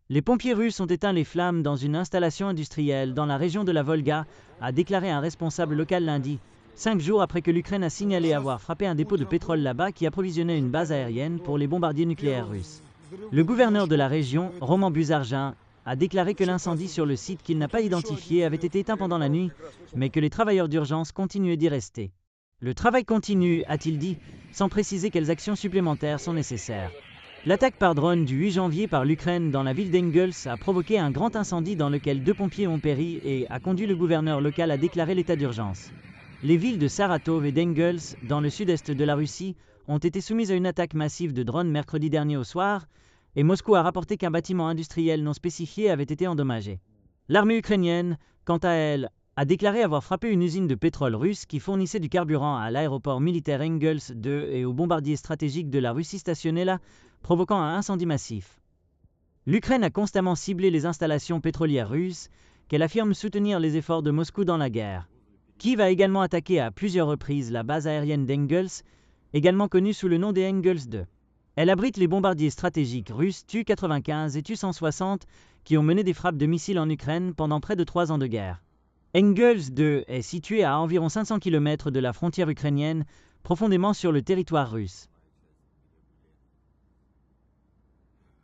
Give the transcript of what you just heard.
Les pompiers russes ont éteint les flammes dans une installation industrielle dans la région de la Volga, a déclaré un responsable local lundi, 5 jours après que l'Ukraine a signalé avoir frappé un dépôt de pétrole là-bas qui approvisionnait une base aérienne pour les bombardiers nucléaires russes. Le gouverneur de la région, Roman Buzargin, a déclaré que l'incendie sur le site qu'il n'a pas identifié avait été éteint pendant la nuit, mais que les travailleurs d'urgence continuaient d'y rester. Le travail continue, a-t-il dit, sans préciser quelles actions supplémentaires sont nécessaires. L'attaque par drone du 8 janvier par l'Ukraine dans la ville d'Engels a provoqué un grand incendie dans lequel 2 pompiers ont péri et a conduit le gouverneur local à déclarer l'état d'urgence. Les villes de Saratov et d'Engels, dans le sud-est de la Russie, ont été soumises à une attaque massive de drones mercredi dernier au soir, et Moscou a rapporté qu'un bâtiment industriel non spécifié avait été endommagé. L'armée ukrainienne, quant à elle, a déclaré avoir frappé une usine de pétrole russe qui fournissait du carburant à l'aéroport militaire Engels II et aux bombardiers stratégiques de la Russie stationnés là, provoquant un incendie massif. L'Ukraine a constamment ciblé les installations pétrolières russes, qu'elle affirme soutenir les efforts de Moscou dans la guerre. Kiev a également attaqué à plusieurs reprises la base aérienne d'Engels, également connue sous le nom des Engels II. Elle abrite les bombardiers stratégiques russes Tu-95 et Tu-160 qui ont mené des frappes de missiles en Ukraine pendant près de 3 ans de guerre. Engels II est situé à environ 500 km de la frontière ukrainienne, profondément sur le territoire russe.